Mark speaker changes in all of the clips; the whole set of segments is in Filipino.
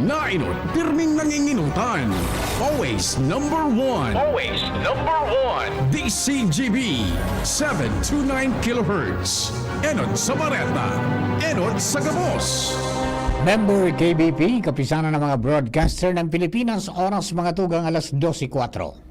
Speaker 1: nainot, pirming nanginginutan. Always number one. Always number one. DCGB 729 kHz. Enot sa Bareta. Enot sa Gabos.
Speaker 2: Member KBP, kapisanan ng mga broadcaster ng Pilipinas, oras mga tugang alas 12:04.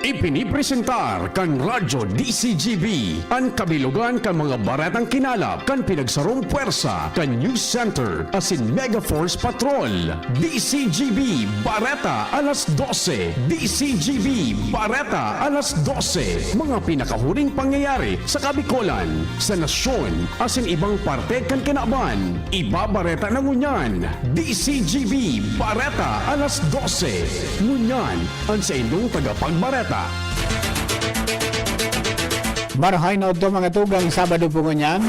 Speaker 1: Ipinipresentar kan Radyo DCGB ang kabilugan kan mga baretang kinalap kan pinagsarong puwersa kan News Center asin Mega Force Patrol. DCGB Bareta alas 12. DCGB Bareta alas 12. Mga pinakahuling pangyayari sa Kabikolan, sa nasyon asin ibang parte kan kinaban. Ibabareta na ngunyan. DCGB Bareta alas 12. Ngunyan ang sa inyong tagapagbareta.
Speaker 2: Marahay na ito mga tugang Sabado po ngunyan.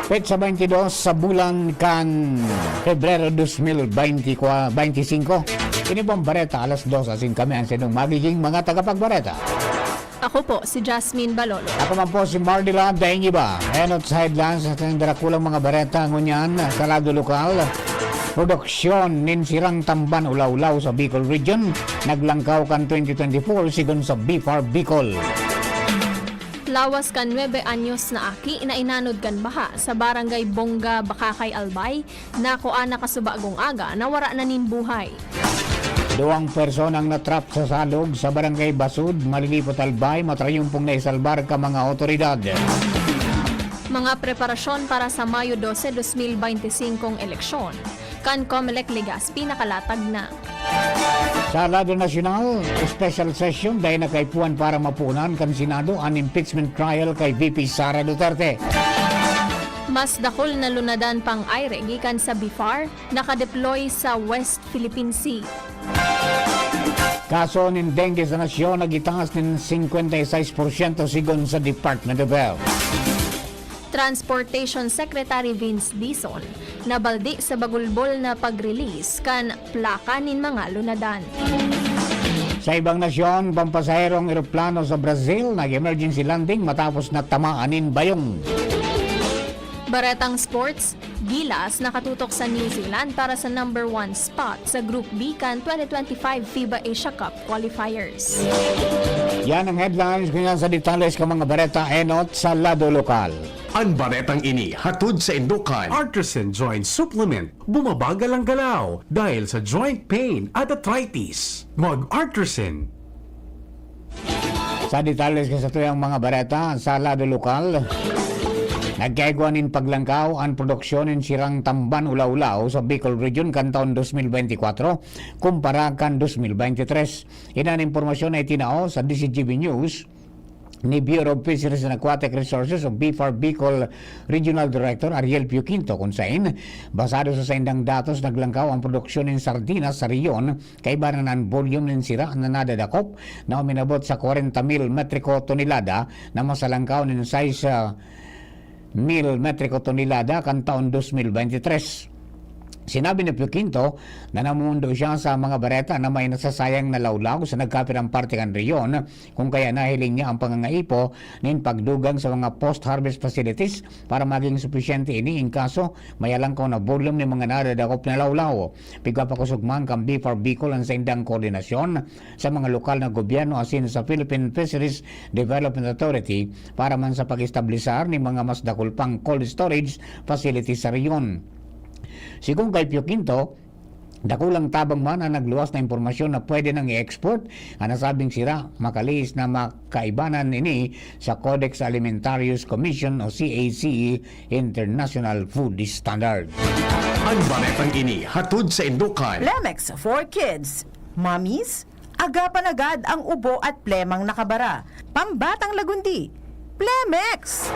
Speaker 2: Petsa 22 sa bulan kan Pebrero 2025. Ini pong bareta alas 2 asin kami ang sinong magiging mga tagapagbareta.
Speaker 3: Ako po, si Jasmine Balolo.
Speaker 2: Ako man po si Mardila Daingiba. Enot sa headlines at ang darakulang mga bareta ngunyan sa lado lokal. Produksyon nin Sirang Tamban ulaw-ulaw sa Bicol Region. Naglangkaw kan 2024 sigon sa BFAR Bicol.
Speaker 3: Lawas kan 9 anyos na aki na inanod kan baha sa barangay Bongga, Bakakay, Albay na kuan nakasubagong aga na wara na nin buhay.
Speaker 2: Duwang personang natrap sa salog sa barangay Basud, Malilipot, Albay, matrayumpong na isalbar ka mga otoridad.
Speaker 3: Mga preparasyon para sa Mayo 12, 2025 eleksyon. Kan Comelec Legazpi nakalatag na.
Speaker 2: Sa lado nasyonal, special session dahil nakaipuan para mapunan kan Senado ang impeachment trial kay VP Sara Duterte.
Speaker 3: Mas dakol na lunadan pang aire gikan sa BFAR nakadeploy sa West Philippine Sea.
Speaker 2: Kaso nin dengue sa nasyon nagitangas nin 56% sigon sa Department of Health.
Speaker 3: Transportation Secretary Vince Dizon nabaldi sa bagulbol na pag-release kan plaka nin mga lunadan.
Speaker 2: Sa ibang nasyon, pampasaherong eroplano sa Brazil nag-emergency landing matapos na tamaanin bayong.
Speaker 3: Baretang Sports, Gilas nakatutok sa New Zealand para sa number 1 spot sa Group B kan 2025 FIBA Asia Cup qualifiers.
Speaker 2: Yan ang headlines ngayon sa detalles ka mga bareta enot sa lado lokal.
Speaker 1: Ang baretang ini hatod sa Indukan. Artisan Joint Supplement. Bumabagal ang galaw dahil sa joint pain at arthritis. Mag-Artisan.
Speaker 2: Sa detalles ka sa tuyang mga bareta sa lado lokal, nagkaigwanin paglangkaw ang produksyon ng Sirang Tamban ulaw-ulaw sa Bicol Region kan taon 2024 kumpara kan 2023. Inan impormasyon ay tinao sa DCGB News ni Bureau of Fisheries and Aquatic Resources o BFAR Bicol Regional Director Ariel Pioquinto kung saan basado sa saindang datos naglangkaw ang produksyon ng sardinas sa riyon kaiba na ng volume ng sira na nadadakop na uminabot sa 40,000 metriko tonelada na masalangkaw ng size 1,000 metriko tonelada kan taon 2023. Sinabi ni Pioquinto na namumundo siya sa mga bareta na may nasasayang na lawlaw sa nagkapirang parte kan riyon kung kaya nahiling niya ang pangangaipo nin pagdugang sa mga post-harvest facilities para maging sufisyente ini in kaso mayalangkaw na volume ng mga nadadakop na lawlaw. Pigpapakusugman kang BFAR Bicol ang saindang koordinasyon sa mga lokal na gobyerno asin sa Philippine Fisheries Development Authority para man sa pag-establisar ni mga mas dakulpang cold storage facilities sa riyon. Sigung kay Pioquinto, dakulang tabang man ang nagluwas na impormasyon na pwede nang i-export ang nasabing sira makalis na makaibanan ini sa Codex Alimentarius Commission o CACE International Food Standard.
Speaker 1: Ang baretang ini hatod sa Indukan.
Speaker 4: Plemex for Kids. Mommies, agapan agad ang ubo at plemang nakabara. Pambatang lagundi. Plemex!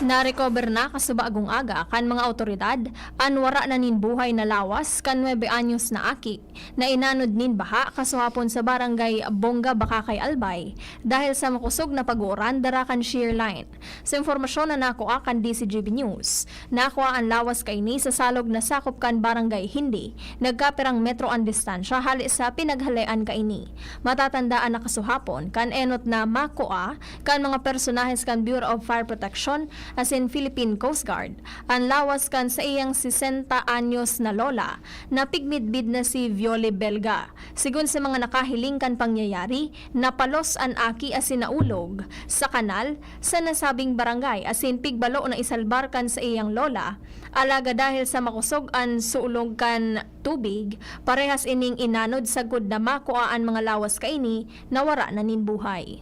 Speaker 3: Na-recover na kasubagong aga kan mga otoridad an wara na nin buhay na lawas kan 9 anyos na aki na inanod nin baha kasuhapon sa barangay Bongga, Bakakay, Albay dahil sa makusog na pag-uuran dara kan shear line. Sa informasyon na nakuha kan DCGB News, nakuha ang lawas kay ni sa salog na sakop kan barangay Hindi, nagkapirang metro ang distansya hali sa pinaghalean kay ni. Matatandaan na kasuhapon kan enot na makuha kan mga personahes kan Bureau of Fire Protection as in Philippine Coast Guard, ang lawas kan sa iyang 60 anyos na lola na pigmidbid na si Viole Belga. Sigun sa mga nakahiling kan pangyayari, napalos an aki as in naulog sa kanal sa nasabing barangay as in pigbalo na isalbar kan sa iyang lola, alaga dahil sa makusog an suulog kan tubig, parehas ining inanod sa gud na makuaan mga lawas kaini na wara na nin buhay.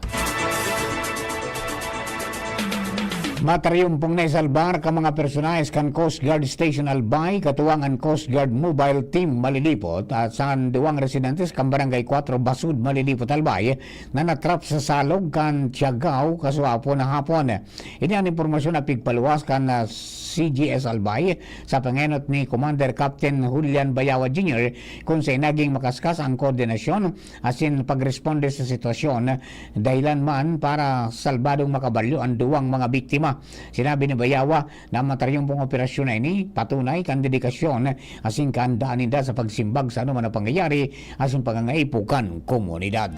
Speaker 2: Mataryumpong na isalbar ka mga personalis kan Coast Guard Station Albay, katuwang ang Coast Guard Mobile Team Malilipot at saan duwang residentes kan Barangay 4 Basud Malilipot Albay na natrap sa salog kan Tiagaw kasuapo na hapon. Ini ang impormasyon na pigpaluwas kan CGS Albay sa pangenot ni Commander Captain Julian Bayawa Jr. kung sa naging makaskas ang koordinasyon asin pagresponde sa sitwasyon dahilan man para salbadong makabalyo ang duwang mga biktima. Sinabi ni Bayawa na mataryumpong operasyon na ini patunay kan dedikasyon asin kahandaan nila sa pagsimbag sa anuman na pangyayari asin pangangaipukan komunidad.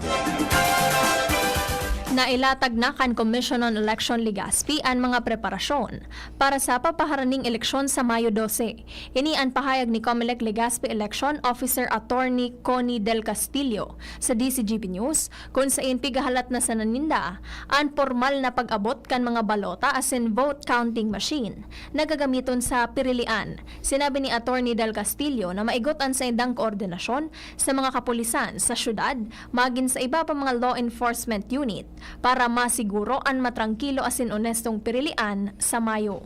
Speaker 3: Nailatag na kan Commission on Election Legazpi ang mga preparasyon para sa papaharaning eleksyon sa Mayo 12. Ini ang pahayag ni COMELEC Legazpi Election Officer Attorney Connie Del Castillo sa DCGP News kung saan pigahalat na sa naninda ang formal na pag-abot kan mga balota as in vote counting machine na gagamiton sa pirilian. Sinabi ni Attorney Del Castillo na maigot ang sa indang koordinasyon sa mga kapulisan sa syudad magin sa iba pa mga law enforcement unit para masiguro ang matrangkilo asin onestong pirilian sa Mayo.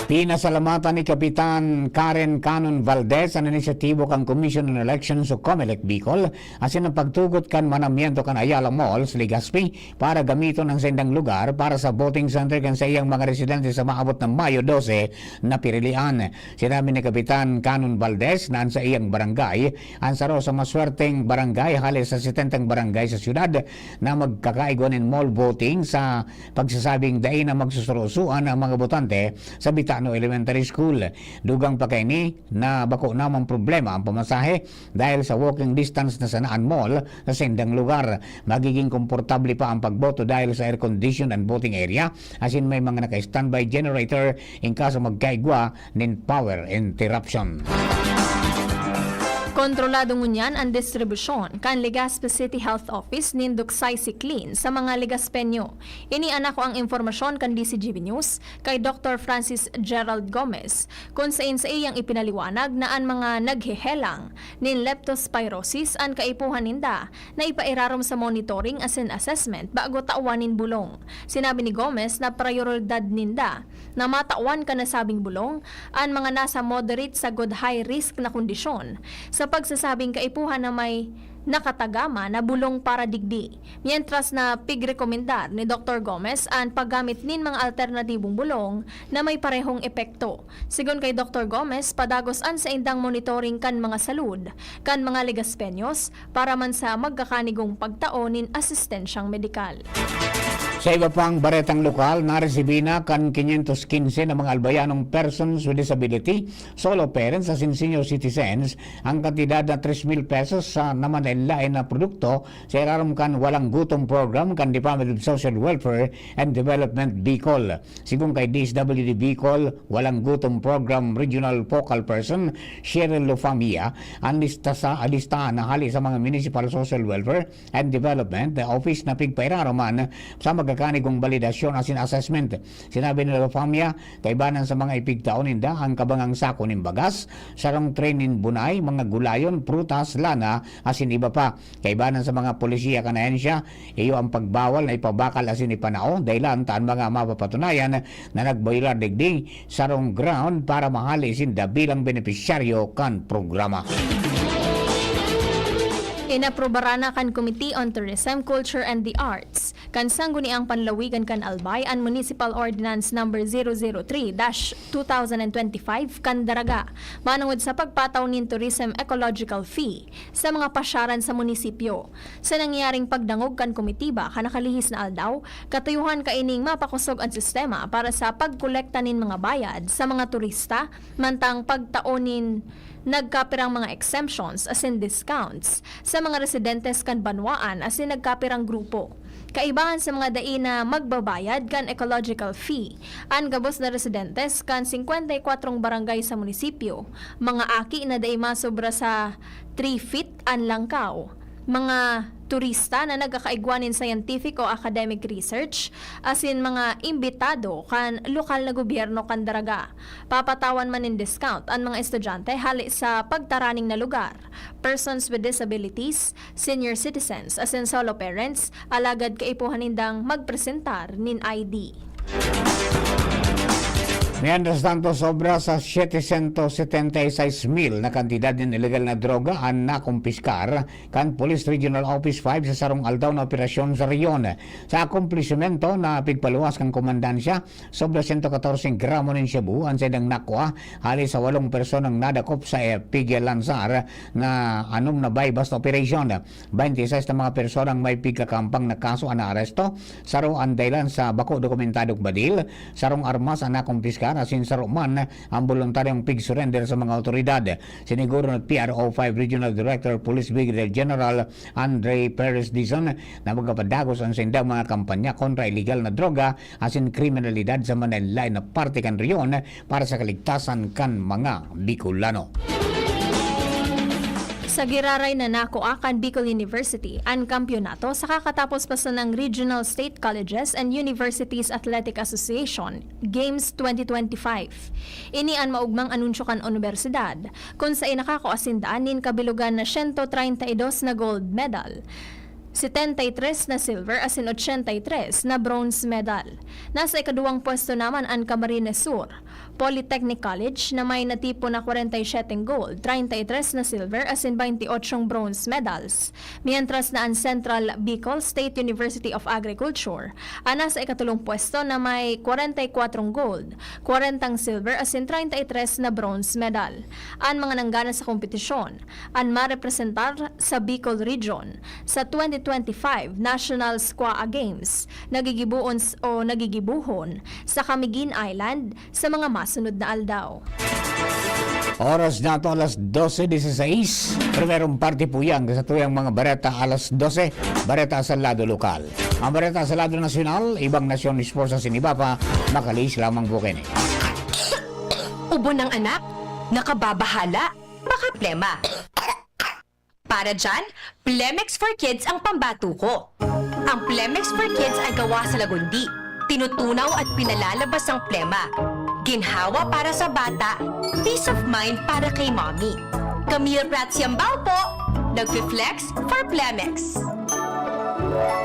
Speaker 2: Pinasalamatan ni Kapitan Karen Canon Valdez ang inisyatibo kang Commission on Elections o COMELEC Bicol asin ang pagtugot kan manamiento kan Ayala Mall sa Legazpi para gamiton ang sendang lugar para sa voting center kan sa iyang mga residente sa maabot ng Mayo 12 na pirilian. Sinabi ni Kapitan Canon Valdez na sa iyang barangay ang saro sa maswerteng barangay halos sa 70 barangay sa syudad na magkakaigonin mall voting sa pagsasabing dain na magsusurusuan ang mga botante sa Bitano Elementary School. Dugang pa kaini na bako namang problema ang pamasahe dahil sa walking distance na sanaan mall sa sendang lugar. Magiging komportable pa ang pagboto dahil sa air condition and voting area asin may mga naka-standby generator in kaso magkaigwa nin power interruption.
Speaker 3: Kontrolado ngunyan ang distribusyon kan Legazpi City Health Office nin Duksay Clean sa mga Legazpenyo. Ini anak ko ang informasyon kan DCGB News kay Dr. Francis Gerald Gomez kung sa iyang ipinaliwanag na ang mga naghehelang nin leptospirosis ang kaipuhan ninda na ipairarom sa monitoring asin assessment bago tauwanin bulong. Sinabi ni Gomez na prioridad ninda na matawan ka nasabing bulong ang mga nasa moderate sa good high risk na kondisyon sa pagsasabing kaipuhan na may nakatagama na bulong para digdi. Mientras na pigrekomendar ni Dr. Gomez ang paggamit nin mga alternatibong bulong na may parehong epekto. Sigon kay Dr. Gomez, padagos an sa indang monitoring kan mga salud, kan mga Legazpenyos para man sa magkakanigong pagtao nin asistensyang medikal.
Speaker 2: Sa iba pang baretang lokal, naresibina kan 515 na mga albayanong persons with disability, solo parents as in senior citizens, ang kantidad na 3,000 pesos sa naman lain na produkto sa iraram kan walang gutom program kan Department of Social Welfare and Development Bicol. Sigung kay DSWD Bicol, walang gutom program regional focal person, Cheryl Lofamia, ang listahan na hali sa mga Municipal Social Welfare and Development Office na pigpairaraman sa magkakanigong validasyon asin assessment. Sinabi ni Lofamia, kaibanan sa mga ipigtaon ninda ang kabangang sako nin bagas, sarong train nin bunay, mga gulayon, prutas, lana, asin iba pa. Kaibanan sa mga polisiya kanahensya, iyo ang pagbawal na ipabakal asin ipanao, dahilan taan mga mapapatunayan na nagbaylar digdi sarong ground para mahali sinda bilang benepisyaryo kan programa.
Speaker 3: Inaprobara na kan Committee on Tourism, Culture and the Arts kan sangguniang panlawigan kan Albay ang Municipal Ordinance No. 003-2025 kan Daraga manungod sa pagpataw nin tourism ecological fee sa mga pasyaran sa munisipyo. Sa nangyaring pagdangog kan komitiba kanakalihis na aldaw, katuyuhan kaining mapakusog ang sistema para sa pagkolekta nin mga bayad sa mga turista mantang pagtaonin nagkapirang mga exemptions as in discounts sa mga residentes kan banwaan as in nagkapirang grupo. Kaibahan sa mga dai na magbabayad kan ecological fee. Ang gabos na residentes kan 54 barangay sa munisipyo. Mga aki na dai masobra sa 3 feet ang langkaw. Mga turista na nagkakaigwanin scientific o academic research, asin mga imbitado kan lokal na gobyerno kan daraga. Papatawan man in discount ang mga estudyante hali sa pagtaraning na lugar. Persons with disabilities, senior citizens, asin solo parents, alagad kaipuhanindang magpresentar nin ID.
Speaker 2: Mientras tanto, sobra sa 776,000 na kantidad ng illegal na droga ang nakumpiskar kan Police Regional Office 5 sa sarong aldaw na operasyon sa reyon. Sa akumplisimento na pigpaluwas kang komandansya, sobra 114 gramo ng shabu ang sedang nakwa hali sa 8 personang nadakop sa Pigya Lansar na anom na bypass operation. 26 na mga personang may pigkakampang na kaso ang naaresto, saro ang dahilan sa bako dokumentadong badil, sarong armas ang nakumpiskar asin saro man ang voluntaryong pig surrender sa mga otoridad. Siniguro ng PRO 5 Regional Director Police Brigadier General Andre Perez Dizon na magapadagos ang sindang mga kampanya kontra illegal na droga asin kriminalidad sa Manila na parte kan riyon para sa kaligtasan kan mga Bicolano.
Speaker 3: Sa giraray na nakuha kan Bicol University ang kampyonato sa kakatapos pa sa ng Regional State Colleges and Universities Athletic Association Games 2025. Ini ang maugmang anunsyo kan universidad kung sa inakakuasindaan nin kabilugan na 132 na gold medal, 73 na silver asin 83 na bronze medal. Nasa ikaduwang pwesto naman ang Camarines Sur Polytechnic College na may natipo na 47 gold, 33 na silver asin 28 bronze medals. Mientras na ang Central Bicol State University of Agriculture ang nasa ikatulong pwesto na may 44 gold, 40 silver asin 33 na bronze medal. Ang mga nanggana sa kompetisyon ang marepresentar sa Bicol Region sa 2025 National Squaa Games nagigibuon o nagigibuhon sa Camiguin Island sa mga masunod na aldaw.
Speaker 2: Oras na ito alas 12:16. Primerong parte po yan sa tuyang mga bareta alas 12. Bareta sa lado lokal. Ang bareta sa lado nasyonal, ibang nasyon sports sa sinibapa, makalis lamang bukin.
Speaker 5: Ubo ng anak? Nakababahala? Baka plema. Para dyan, Plemex for Kids ang pambato ko. Ang Plemex for Kids ay gawa sa lagundi. Tinutunaw at pinalalabas ang plema. Ginhawa para sa bata, peace of mind para kay mommy. Camille Pratsiambao po, nagfi-flex for Plemex.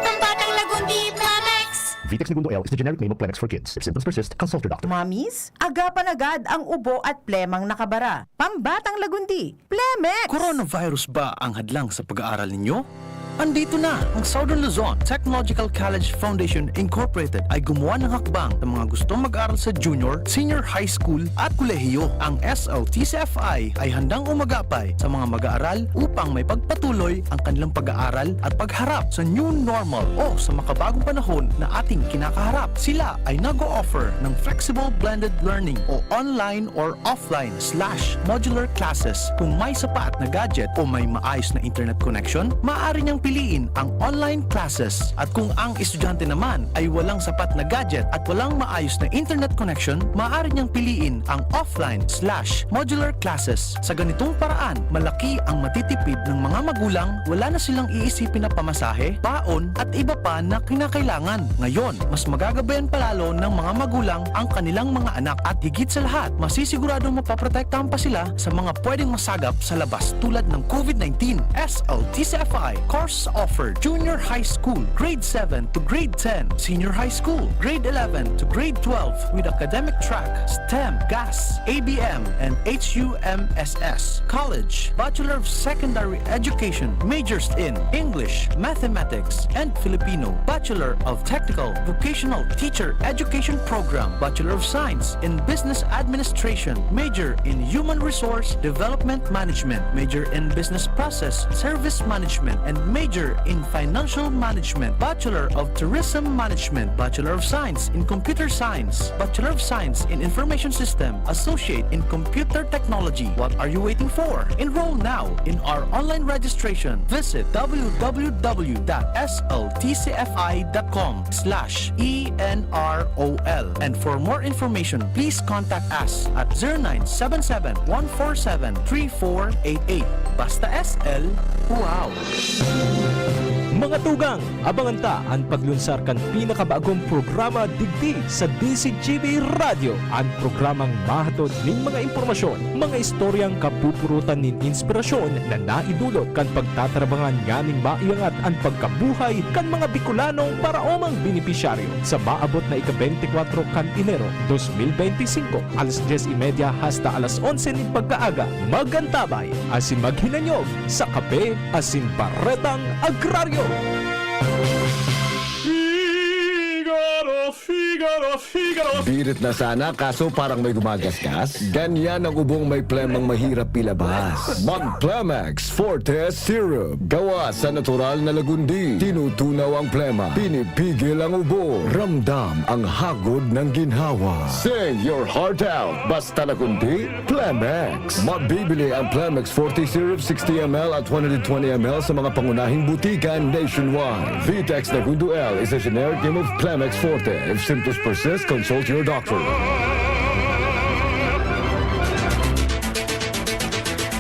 Speaker 5: Ang batang lagundi, Plemex!
Speaker 6: Vitex Segundo L is the generic name of Plemex for kids. If symptoms persist, consult your doctor.
Speaker 4: Mommies, agapan agad ang ubo at plemang nakabara. Pambatang lagundi, Plemex!
Speaker 7: Coronavirus ba ang hadlang sa pag-aaral ninyo? Andito na ang Southern Luzon Technological College Foundation Incorporated ay gumawa ng hakbang sa mga gustong mag-aral sa junior, senior high school at kolehiyo. Ang SLTCFI ay handang umagapay sa mga mag-aaral upang may pagpatuloy ang kanilang pag-aaral at pagharap sa new normal o sa makabagong panahon na ating kinakaharap. Sila ay nag-o-offer ng flexible blended learning o online or offline/modular classes. Kung may sapat na gadget o may maayos na internet connection, maaari niyang piliin ang online classes. At kung ang estudyante naman ay walang sapat na gadget at walang maayos na internet connection, maaari niyang piliin ang offline/modular classes. Sa ganitong paraan, malaki ang matitipid ng mga magulang, wala na silang iisipin na pamasahe, baon at iba pa na kinakailangan. Ngayon, mas magagabayan palalo ng mga magulang ang kanilang mga anak at higit sa lahat, masisiguradong mapaprotektahan pa sila sa mga pwedeng masagap sa labas tulad ng COVID-19. SLTCFI course offered junior high school, grade 7 to grade 10, senior high school, grade 11 to grade 12 with academic track, STEM, GAS, ABM, and HUMSS. College, Bachelor of Secondary Education, majors in English, Mathematics, and Filipino. Bachelor of Technical Vocational Teacher Education Program, Bachelor of Science in Business Administration, major in Human Resource Development Management, major in Business Process Service Management, and major Major in Financial Management, Bachelor of Tourism Management, Bachelor of Science in Computer Science, Bachelor of Science in Information System, Associate in Computer Technology. What are you waiting for? Enroll now in our online registration. Visit www.sltcfi.com/ENROL. And for more information, please contact us at 0977-147-3488. Basta SL, wow!
Speaker 8: Mga tugang, abangan ta ang paglunsar kan pinakabagong programa digdi sa DCGB Radio. Ang programang mahatod ning mga impormasyon, mga istoryang kapupurutan nin inspirasyon na naidulot kan pagtatrabangan nganing maiangat ang pagkabuhay kan mga Bicolanong para omang benepisyaryo sa maabot na ika-24 kan Enero 2025 alas 10:30 hasta alas 11 nin pagkaaga. Magantabay asin maghinanyog sa kape asin baretang agraryo.
Speaker 9: Birit na sana kaso parang may gumagasgas. Ganyan ang ubong may plemang mahirap ilabas. Mag-Plemex Forte Syrup. Gawa sa natural na lagundi. Tinutunaw ang plema. Pinipigil ang ubo. Ramdam ang hagod ng ginhawa. Sing your heart out. Basta lagundi, Plemex. Mabibili ang Plemex Forte Syrup 60 ml at 120 ml sa mga pangunahing butikan nationwide. Vitex Nagundo L is a generic name of Plemex Forte. If symptoms persist, consult your doctor.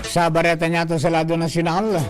Speaker 2: Sa bareta niya to sa lado nasyonal,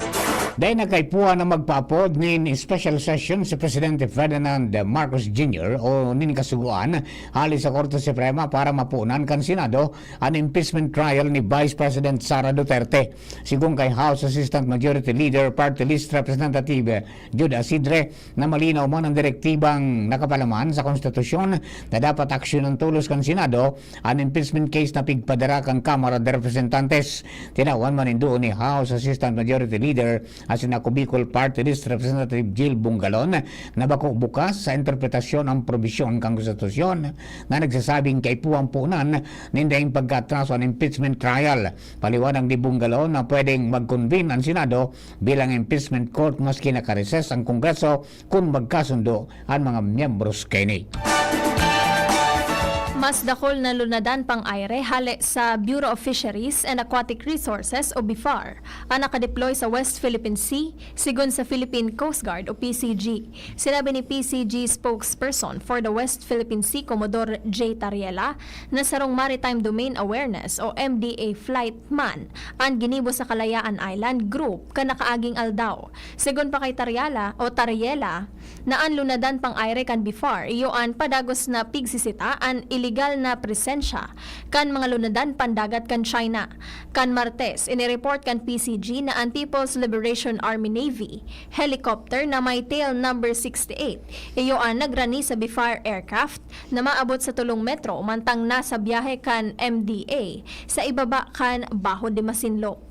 Speaker 2: dahil nakaipuha na magpapod nin special session si Presidente Ferdinand Marcos Jr. o nin kasuguan halis sa Korte Suprema para mapunan kan Senado ang impeachment trial ni Vice President Sara Duterte. Sigung kay House Assistant Majority Leader Party List Representative Jude Asidre na malinaw man ang direktibang nakapalaman sa konstitusyon na dapat aksyon ng tulos kan Senado ang impeachment case na pigpadara kang Kamara de Representantes. Tinawan man doon ni House Assistant Majority Leader asin ako Bicol Party List Representative Jill Bungalon na bako bukas sa interpretasyon ang probisyon kang konstitusyon na nagsasabing kaipuang punan nindahing pagkatraso ang impeachment trial. Paliwanag ni Bungalon na pwedeng mag-convene ang Senado bilang impeachment court maski nakareses ang Kongreso kung magkasundo ang mga miyembros kini.
Speaker 3: Mas dakol na lunadan pang aire hali sa Bureau of Fisheries and Aquatic Resources o BIFAR ang nakadeploy sa West Philippine Sea sigon sa Philippine Coast Guard o PCG. Sinabi ni PCG spokesperson for the West Philippine Sea Commodore J. Tariela na sarong Maritime Domain Awareness o MDA flight man ang ginibo sa Kalayaan Island Group ka nakaaging aldaw. Sigon pa kay Tariela na ang lunadan pang aire kan BIFAR iyoan padagos na pigsisita an illegal na presensya kan mga lunadan pandagat kan China. Kan Martes, inireport kan PCG na ang People's Liberation Army Navy helicopter na may tail number 68 iyoan nagrani sa BIFAR aircraft na maabot sa 3 metro mantang nasa biyahe kan MDA sa ibaba kan Baho de Masinloc.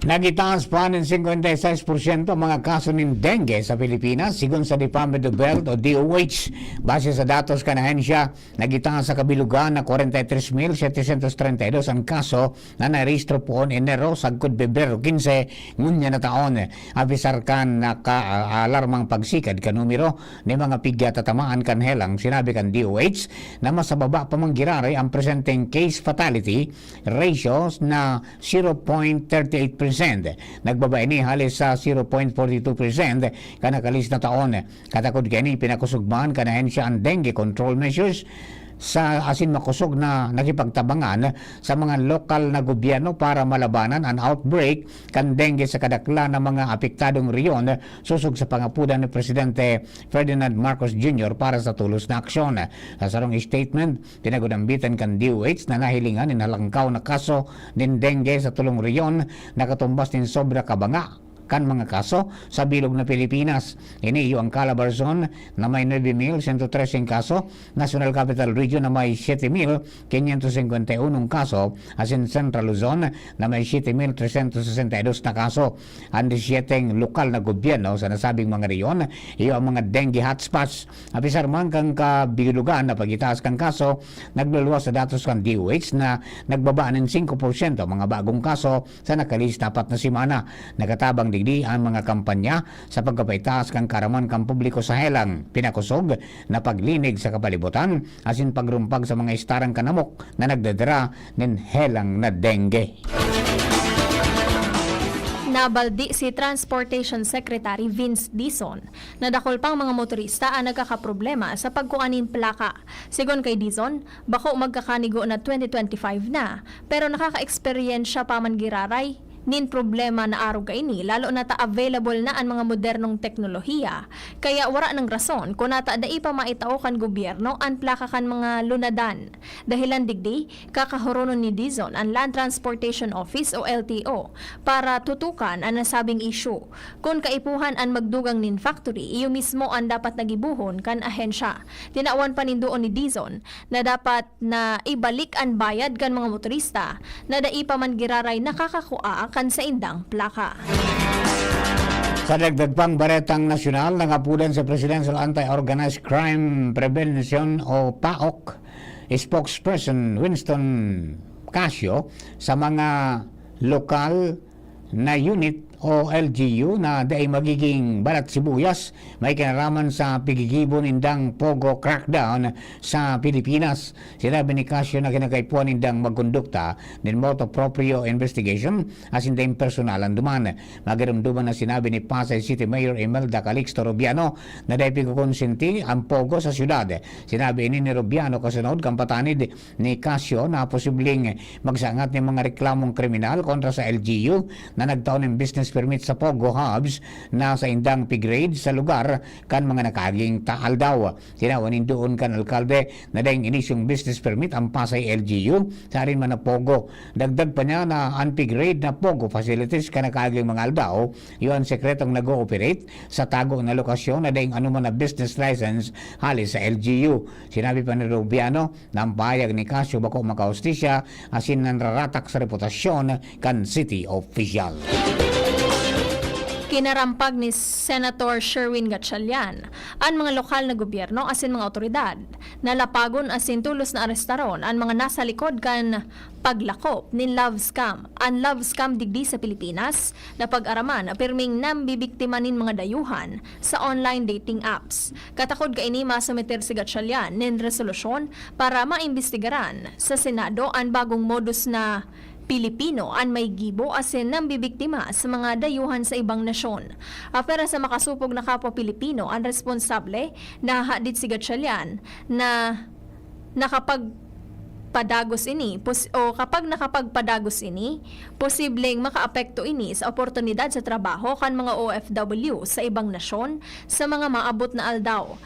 Speaker 2: Nagitaas pa ng 56% ang mga kaso ng dengue sa Pilipinas sigon sa Department of Health o DOH. Base sa datos kan ahensya, nagitaas sa kabilugan na 43,732 ang kaso na narehistro poon Enero sagkod Pebrero 15 ngunya na taon. Abisar kan naka-alarmang pagsikad ka numero ni mga pigya tatamaan kan helang. Sinabi kan DOH na mas sababa pa manggirari ang presenting case fatality ratios na 0.38%. Nagbaba ini halis sa 0.42% kanakalis na taon. Katakod kini pinakusugman kanahen siya ang dengue control measures sa asin makusog na nakipagtabangan sa mga lokal na gobyerno para malabanan ang outbreak kan dengue sa kadakla ng mga apektadong riyon susog sa pangapudan ni Presidente Ferdinand Marcos Jr. para sa tulos na aksyon. Sa sarong statement, pinagunambitan kan DOH na nahilingan in halangkaw na kaso ng dengue sa tulong riyon nakatumbas din sobra kabanga kan mga kaso sa bilog na Pilipinas. Iniyo ang Calabarzon na may 9,113 kaso, National Capital Region na may 7,551 kaso, asin Central Luzon na may 7,362 na kaso. Ang 17 lokal na gobyerno sa nasabing mga reyon, iyo ang mga dengue hotspots. Apisar man kang kabilugan na pagitaas kang kaso, nagluluwas sa datos kang DOH na nagbaba ng 5% ang mga bagong kaso sa nakalis dapat na simana. Nagatabang digdi ang mga kampanya sa pagkapaitaas kang karaman kang publiko sa helang pinakusog na paglinig sa kapalibutan asin pagrumpag sa mga istarang kanamok na nagdadara ng helang na dengue.
Speaker 3: Nabaldi si Transportation Secretary Vince Dizon na dakol pang mga motorista ang nagkakaproblema sa pagkuanin plaka. Sigon kay Dizon, bako magkakanigo na 2025 na pero nakaka-eksperyensya pa man giraray. Nin problema na araw kaini lalo na ta available na ang mga modernong teknolohiya kaya wala ng rason kung nata da ipa maitao kan gobyerno ang plaka kan mga lunadan. Dahilan digdi kakahuronon ni Dizon ang Land Transportation Office o LTO para tutukan ang nasabing issue. Kung kaipuhan ang magdugang nin factory, iyo mismo ang dapat nagibuhon kan ahensya. Tinawan pa nindoon ni Dizon na dapat na ibalik ang bayad kan mga motorista na da ipa man giraray nakakakua kan sa indang plaka.
Speaker 2: Sa dagdag pang baretang nasyonal, nangapulan sa Presidential Anti-Organized Crime Prevention o PAOK spokesperson Winston Casio sa mga lokal na unit o LGU na dahil magiging balat sibuyas may kinaraman sa pigigibon indang Pogo crackdown sa Pilipinas. Sinabi ni Casio na kinakaipuan indang magkondukta din moto proprio investigation as in din personalan duman. Magaramduman na sinabi ni Pasay City Mayor Imelda Calixto Rubiano na dahil pigkukonsenti ang Pogo sa syudad. Sinabi ini ni Rubiano kasunod kampatanid ni Casio na posibleng magsangat ng mga reklamong kriminal kontra sa LGU na nagtaon ng business permit sa Pogo Hubs na sa indang pigrade sa lugar kan mga nakaging taal daw. Tinawanin doon kan alkalde na dahil inisyong business permit ang Pasay LGU sa rin man na Pogo. Dagdag pa niya na unpigrade na Pogo facilities kan nakaging mga aldaw yun sekretong nag-ooperate sa tago na lokasyon na dahil anuman na business license halis sa LGU. Sinabi pa ni Rubiano na ang payag ni Casio bako makahustisya asin nanraratak sa reputasyon kan city official.
Speaker 3: Kinarampag ni Senator Sherwin Gatchalian ang mga lokal na gobyerno asin mga otoridad na lapagon asin tulos na arestaron ang mga nasa likod kan paglakop ni love scam. Ang love scam digdi sa Pilipinas na pag-araman apirming nambibiktima nin mga dayuhan sa online dating apps. Katakod kaini masumeter si Gatchalian nin resolusyon para maimbestigaran sa Senado ang bagong modus na Pilipino ang may gibo asin nang bibiktima sa mga dayuhan sa ibang nasyon. Apera sa makasupog na kapwa Pilipino ang responsable na hadid si Gatchalian na nakapagpadagos ini kapag nakapagpadagos ini, posibleng makaapekto ini sa oportunidad sa trabaho kan mga OFW sa ibang nasyon sa mga maabot na aldaw.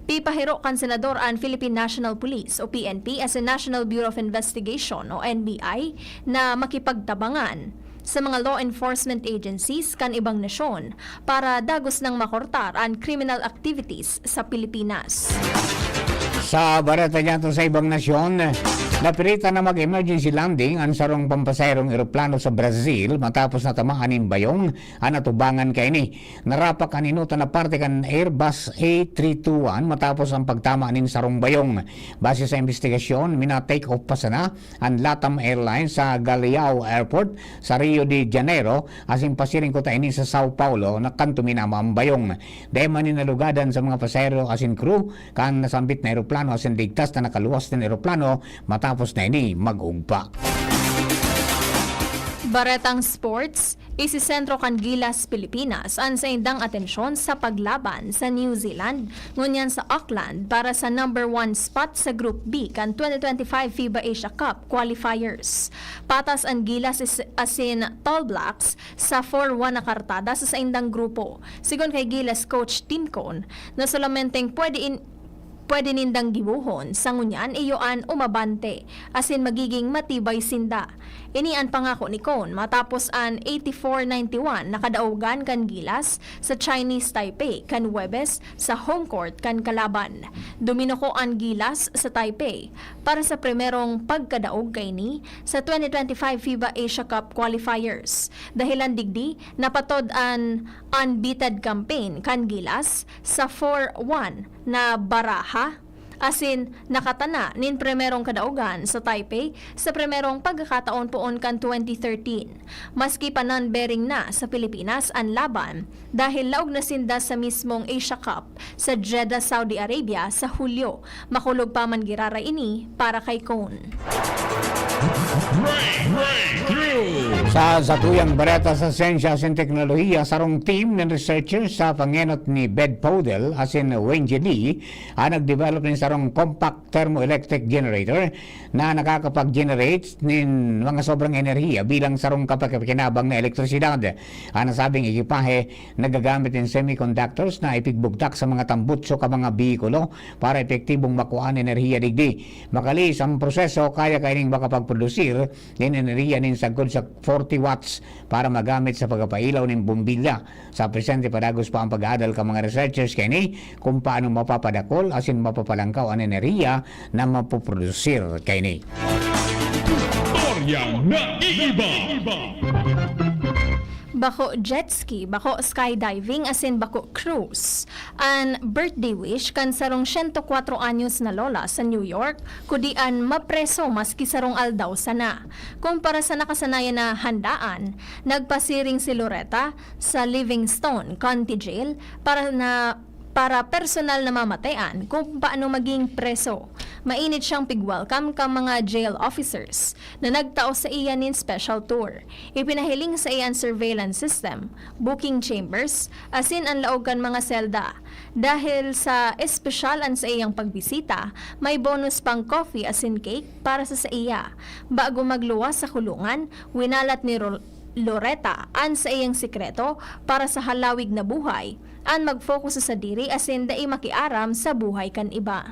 Speaker 3: Pipahiro kan Senador ang Philippine National Police o PNP as a National Bureau of Investigation o NBI na makipagtabangan sa mga law enforcement agencies kan ibang nasyon para dagos ng makortar ang criminal activities sa Pilipinas.
Speaker 2: Sa barata niya sa ibang nasyon, napilitan na mag-emergency landing ang sarong pampasayarong eroplano sa Brazil matapos na tamaan ng bayong ang natubangan kay ni. Narapak ang inuta na parte kan Airbus A321 matapos ang pagtama ng sarong bayong. Base sa investigasyon, mina-take off pa sana ang LATAM Airlines sa Galeão Airport sa Rio de Janeiro asin pasiring ko tainin sa Sao Paulo na kanto minama ang bayong. Dahil man nalugadan sa mga pasayero asin crew kan nasambit na eroplano asin ligtas na nakaluwas ng eroplano matapos na ini mag-ugpa.
Speaker 3: Baretang Sports, isisentro kan Gilas, Pilipinas ang sa indang atensyon sa paglaban sa New Zealand ngunyan sa Auckland para sa number 1 spot sa Group B kan 2025 FIBA Asia Cup qualifiers. Patas ang Gilas asin Tall Blacks sa 4-1 na kartada sa indang grupo. Sigon kay Gilas coach Tim Cone na solamenteng pwede nindang gibuhon sa ngunyan iyoan umabante asin magiging matibay sinda. Inian pangako ni Kon matapos an 84-91 nakadaugan kan gilas sa Chinese Taipei kan Webes sa home court kan kalaban. Duminoko ang gilas sa Taipei para sa primerong pagkadaog kay ni sa 2025 FIBA Asia Cup qualifiers. Dahilan digdi napatod an unbeaten campaign kan gilas sa 4-1 na baraha asin nakatana nin primerong kadaugan sa Taipei sa primerong pagkakataon poon kan 2013. Maski pa non-bearing na sa Pilipinas ang laban dahil laog na sinda sa mismong Asia Cup sa Jeddah, Saudi Arabia sa Hulyo. Makulog pa man girara ini para kay Kon.
Speaker 2: Sa satuyang bareta sa Siyensya at Teknolohiya, sarong team ng researchers sa pangenot ni Bed Podel asin Wayne J. Lee ang nag-develop ng sarong compact thermoelectric generator na nakakapag-generate ng mga sobrang enerhiya bilang sarong kapag-kinabang na elektrisidad. Ang nasabing ekipahe nagagamit ng semiconductors na ipigbugtak sa mga tambutso ka mga bihikulo para epektibong makuhaan enerhiya digdi. Makalis ang proseso kaya kaining makapagprodusir ng enerhiya ng sagod sa 40 watts para magamit sa pagpapailaw ng bumbilya. Sa presente padagos pa ang pag-aadal ka mga researchers kini kung paano mapapadakol asin mapapalangkaw ang enerhiya na mapoprodusir kini.
Speaker 3: Bako jet ski, bako skydiving, asin bako cruise. An birthday wish kan sarong 104 anyos na lola sa New York, kudian mapreso maski sarong aldaw sana. Kumpara sa nakasanayan na handaan, nagpasiring si Loretta sa Livingstone County Jail para personal na mamatayan kung paano maging preso. Mainit siyang pig-welcome ka mga jail officers na nagtao sa iyan in special tour. Ipinahiling sa iyan surveillance system, booking chambers, asin ang laog kan mga selda. Dahil sa espesyal sa iyang pagbisita, may bonus pang coffee asin cake para sa iya. Bago magluwas sa kulungan, winalat ni Loretta an sa iyang sikreto para sa halawig na buhay, an mag-focus sa diri asin dai makiaram sa buhay kan iba.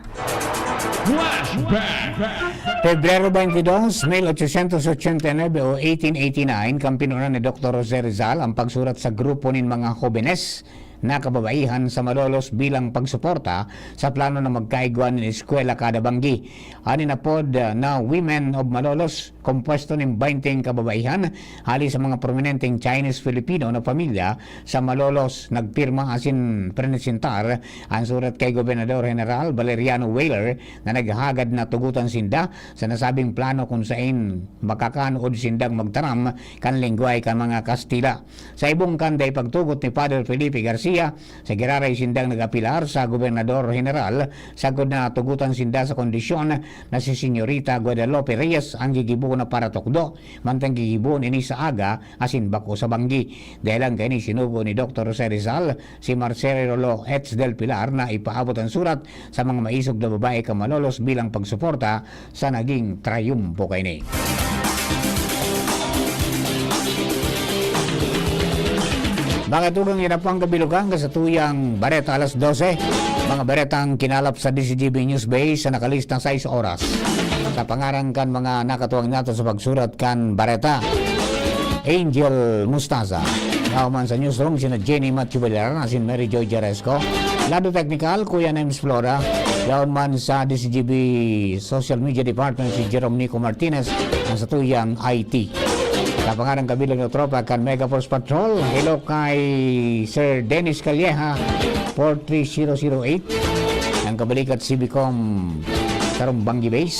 Speaker 2: Pebrero 22, 1889 o 1889, kampinunan ni Dr. Jose Rizal ang pagsurat sa grupo nin mga jóvenes na kababaihan sa Malolos bilang pagsuporta sa plano na magkaiguan ng eskwela kada banggi. Ani na pod na Women of Malolos, kompuesto ng 20 kababaihan, hali sa mga prominenteng Chinese-Filipino na pamilya sa Malolos, nagpirma asin prenesentar ang surat kay Gobernador General Valeriano Weyler na naghagad na tugutan sinda sa nasabing plano kung saan makakanood sindang magtaram kan lingway kan mga Kastila. Sa ibong kanday pagtugot ni Father Felipe Garcia sa giraray sindang nagapilar sa Gobernador General, sagod na tugutan sinda sa kondisyon na si Senyorita Guadalupe Reyes ang gigibo na para tukdo, mantang gigibo ini sa aga asin bako sa banggi. Dahil ang kini sinugo ni Dr. Jose Rizal si Marcelo Etz del Pilar na ipaabot ang surat sa mga maisog na babae ka Malolos bilang pagsuporta sa naging trayumpo kini. Mga tugang inapang kabilugan sa tuyang bareta alas 12. Mga baretang kinalap sa DCGB News Base sa nakalistang 6 oras. Sa pangarang kan mga nakatuwang nato sa pagsurat kan bareta, Angel Mustaza. Nauman sa newsroom sina Jenny Matthew Balaran asin Mary Joy Jaresco. Lado Technical, Kuya Nems Flora. Yaon man sa DCGB Social Media Department si Jerome Nico Martinez ang sa tuyang IT. Sa pangarang kabilang ng tropa kan Mega Force Patrol, hello kay Sir Dennis Calleja 43008 ang kabalikat CBCom Sarong Bangi Base.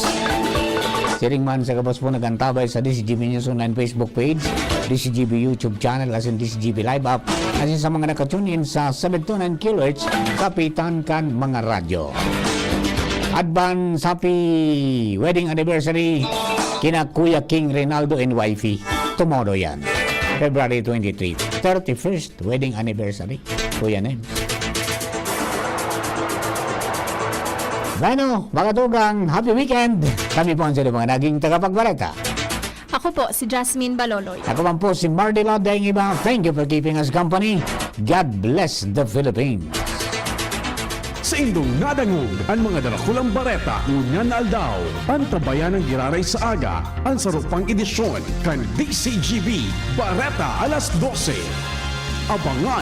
Speaker 2: Siring man sa kabos po nagantabay sa DCGB News Online Facebook page, DCGB YouTube channel asin DCGB Live App asin sa mga nakatune in sa 729 kHz kapitan kan mga radyo. Advance happy wedding anniversary kina Kuya King Reynaldo and wifey. Tomorrow yan, February 23, 31st wedding anniversary. Kuya na yun. Bueno, mga tugang, happy weekend! Kami po ang sila mga naging tagapagbalita.
Speaker 3: Ako po si Jasmine Baloloy.
Speaker 2: Ako man po si Mardila Daing Iba. Thank you for keeping us company. God bless the Philippines.
Speaker 1: Sa indong nadangog, ang mga dalakulang bareta, ngunyan na aldaw. Ang tabayan ng giraray sa aga, ang sarupang edisyon, kan DCGB, Bareta alas 12. Abangan